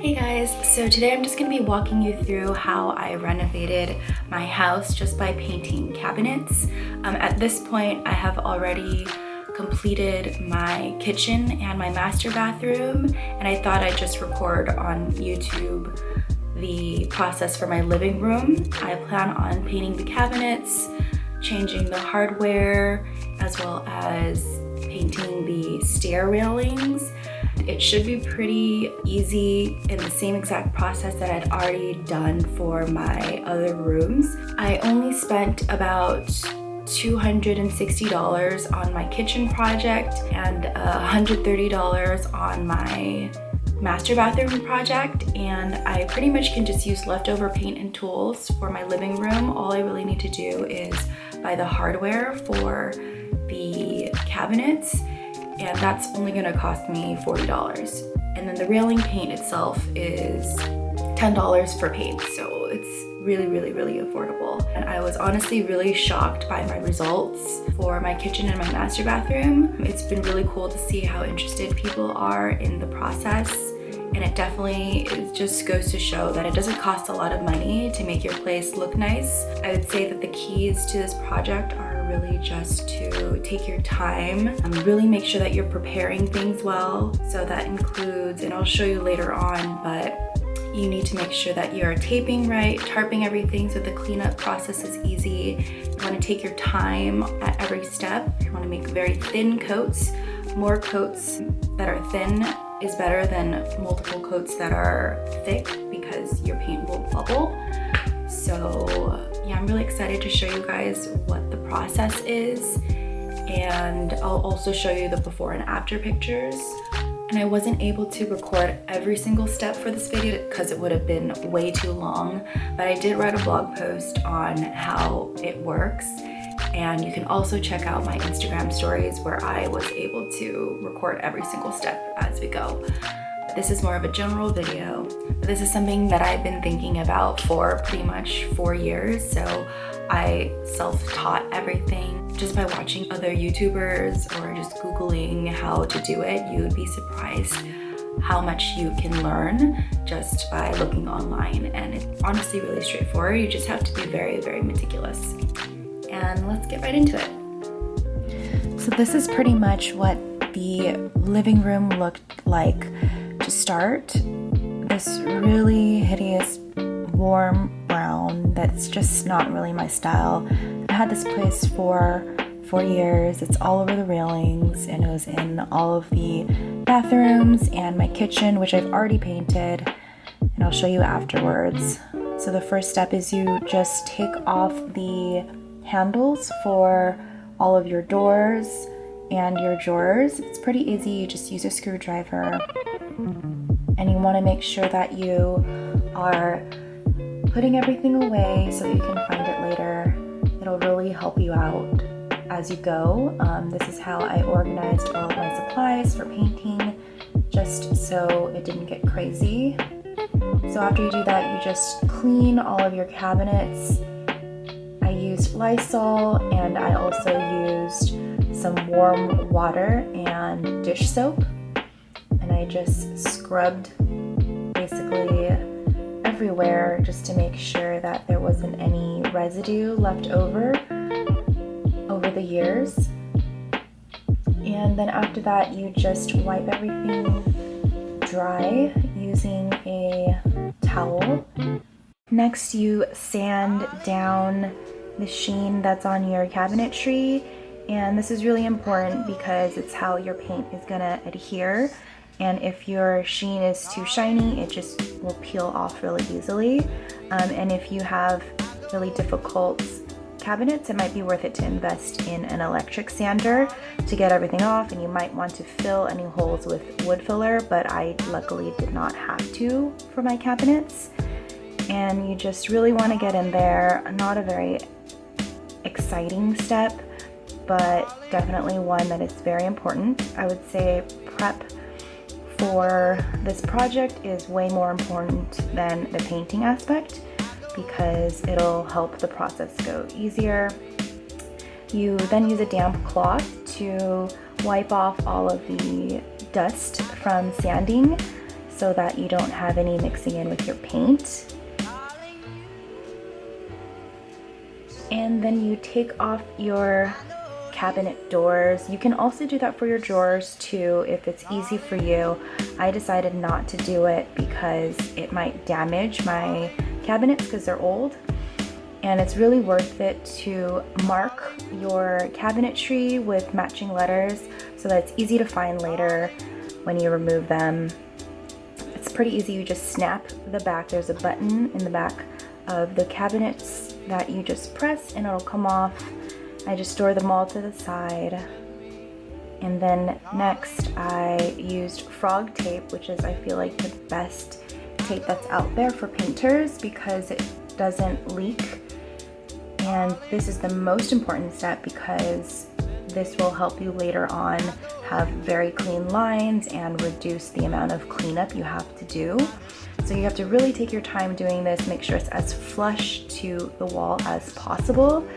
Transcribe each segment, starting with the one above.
Hey guys, so today I'm just going to be walking you through how I renovated my house just by painting cabinets. At this point, I have already completed my kitchen and my master bathroom, and I thought I'd just record on YouTube the process for my living room. I plan on painting the cabinets, changing the hardware, as well as painting the stair railings. It should be pretty easy in the same exact process that I'd already done for my other rooms. I only spent about $260 on my kitchen project and $130 on my master bathroom project, and I pretty much can just use leftover paint and tools for my living room. All I really need to do is buy the hardware for the cabinets, and that's only gonna cost me $40. And then the railing paint itself is $10 for paint, so it's really affordable. And I was honestly really shocked by my results for my kitchen and my master bathroom. It's been really cool to see how interested people are in the process, and it definitely just goes to show that it doesn't cost a lot of money to make your place look nice. I would say that the keys to this project are really just to take your time and really make sure that you're preparing things well. So that includes, and I'll show you later on, but you need to make sure that you're taping right, tarping everything so the cleanup process is easy. You want to take your time at every step. You want to make very thin coats. More coats that are thin is better than multiple coats that are thick because your paint will bubble. So yeah, I'm really excited to show you guys what the process is, and I'll also show you the before and after pictures. And I wasn't able to record every single step for this video because it would have been way too long, but I did write a blog post on how it works, and you can also check out my Instagram stories where I was able to record every single step as we go. This is more of a general video, but this is something that I've been thinking about for pretty much 4 years. So I self-taught everything just by watching other YouTubers or just Googling how to do it. You would be surprised how much you can learn just by looking online. And it's honestly really straightforward. You just have to be very meticulous. And let's get right into it. So this is pretty much what the living room looked like to start. This really hideous warm brown that's just not really my style. I had this place for 4 years. It's all over the railings, and it was in all of the bathrooms and my kitchen, which I've already painted, and I'll show you afterwards. So the first step is you just take off the handles for all of your doors and your drawers. It's pretty easy. You just use a screwdriver, and you want to make sure that you are putting everything away so that you can find it later. It'll really help you out as you go. This is how I organized all of my supplies for painting, just so it didn't get crazy. So after you do that, you just clean all of your cabinets. I used Lysol, and I also used some warm water and dish soap, and I just scrubbed basically everywhere just to make sure that there wasn't any residue left over the years. And then after that, you just wipe everything dry using a towel. Next, you sand down the sheen that's on your cabinetry, and this is really important because it's how your paint is gonna adhere. And if your sheen is too shiny, it just will peel off really easily. And if you have really difficult cabinets, it might be worth it to invest in an electric sander to get everything off, and you might want to fill any holes with wood filler, but I luckily did not have to for my cabinets. And you just really want to get in there. Not a very exciting step, but definitely one that is very important. I would say prep for this project is way more important than the painting aspect because it'll help the process go easier. You then use a damp cloth to wipe off all of the dust from sanding. so that you don't have any mixing in with your paint. And then you take off your cabinet doors. You can also do that for your drawers too if it's easy for you. I decided not to do it because it might damage my cabinets because they're old. And it's really worth it to mark your cabinetry with matching letters so that it's easy to find later when you remove them. It's pretty easy. You just snap the back. There's a button in the back of the cabinets that you just press and it'll come off. I just store them all to the side. And then next I used frog tape, which is, I feel like, the best tape that's out there for painters because it doesn't leak. And this is the most important step because this will help you later on have very clean lines and reduce the amount of cleanup you have to do. So you have to really take your time doing this, make sure it's as flush to the wall as possible.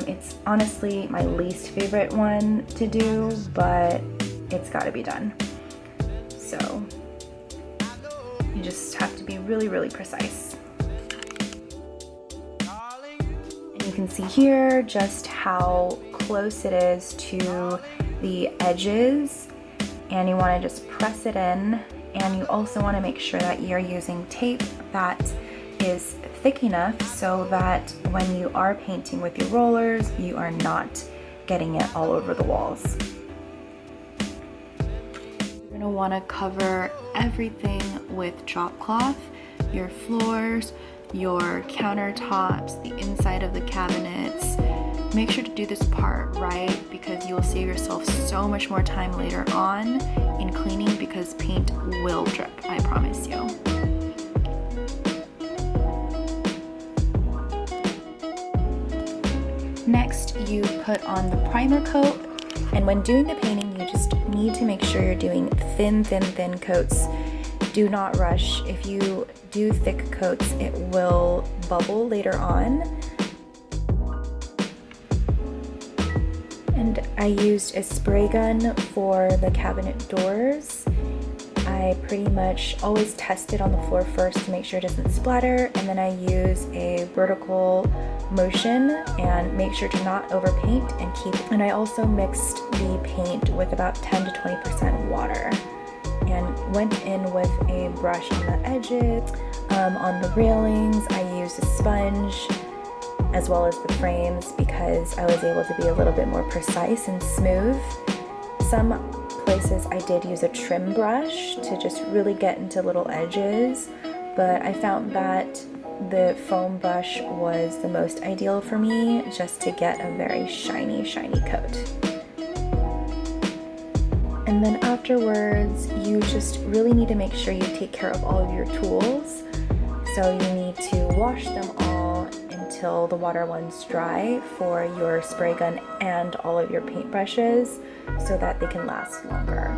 It's honestly my least favorite one to do, but it's got to be done. So you just have to be really, really precise. And you can see here just how close it is to the edges, and you want to just press it in. And you also want to make sure that you're using tape that is thick enough so that when you are painting with your rollers, you are not getting it all over the walls. You're going to want to cover everything with drop cloth, your floors, your countertops, the inside of the cabinets. Make sure to do this part right because you will save yourself so much more time later on in cleaning because paint will drip, I promise you. Next, you put on the primer coat, and when doing the painting, you just need to make sure you're doing thin coats. Do not rush. If you do thick coats, it will bubble later on. And I used a spray gun for the cabinet doors. I pretty much always test it on the floor first to make sure it doesn't splatter, and then I use a vertical motion and make sure to not overpaint and keep. And I also mixed the paint with about 10 to 20% water and went in with a brush on the edges. On the railings, I used a sponge as well as the frames because I was able to be a little bit more precise and smooth. Some places I did use a trim brush to just really get into little edges, but I found that the foam brush was the most ideal for me just to get a very shiny coat. And then afterwards, you just really need to make sure you take care of all of your tools. So you need to wash them all until the water ones dry for your spray gun and all of your paintbrushes so that they can last longer.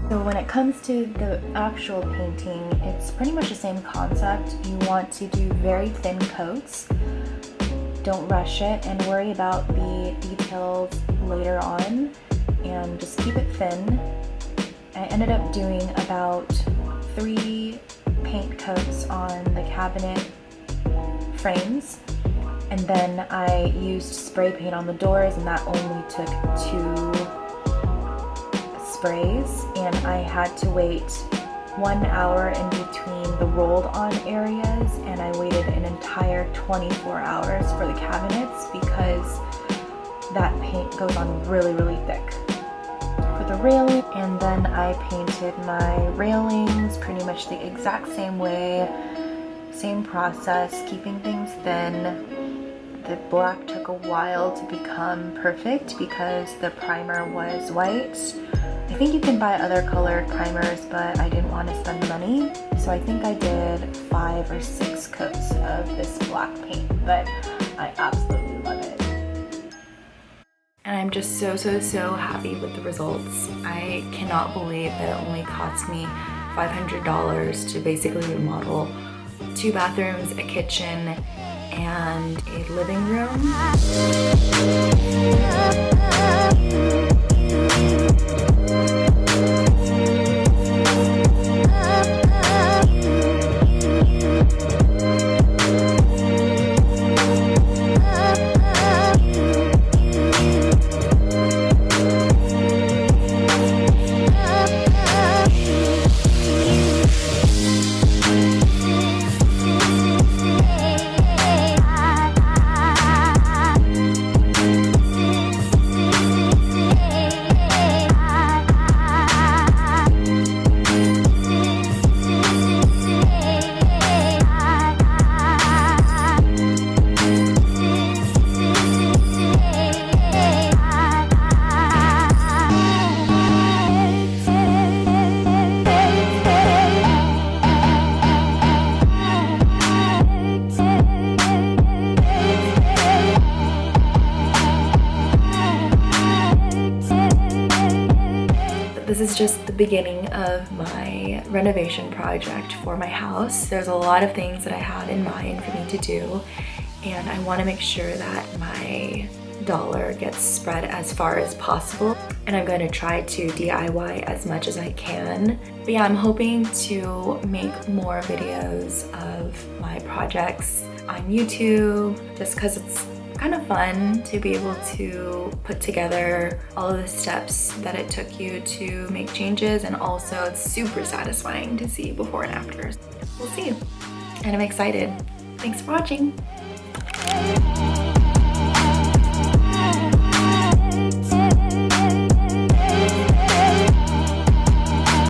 So when it comes to the actual painting, it's pretty much the same concept. You want to do very thin coats. Don't rush it and worry about the details later on, and just keep it thin. I ended up doing about 3 paint coats on the cabinet frames, and then I used spray paint on the doors, and that only took 2 sprays, and I had to wait 1 hour in between the rolled on areas, and I waited an entire 24 hours for the cabinets because that paint goes on really thick. For the railing, and then I painted my railings pretty much the exact same way, same process, keeping things thin. The black took a while to become perfect because the primer was white. I think you can buy other colored primers, but I didn't want to spend the money, so I think I did 5 or 6 coats of this black paint, but I absolutely love it. And I'm just so happy with the results. I cannot believe that it only cost me $500 to basically remodel 2 bathrooms, a kitchen, and a living room. the beginning of my renovation project for my house. There's a lot of things that I had in mind for me to do, and I want to make sure that my dollar gets spread as far as possible, and I'm going to try to DIY as much as I can. But yeah, I'm hoping to make more videos of my projects on YouTube, just because it's kind of fun to be able to put together all of the steps that it took you to make changes, and also it's super satisfying to see before and after. We'll see, and I'm excited. Thanks for watching.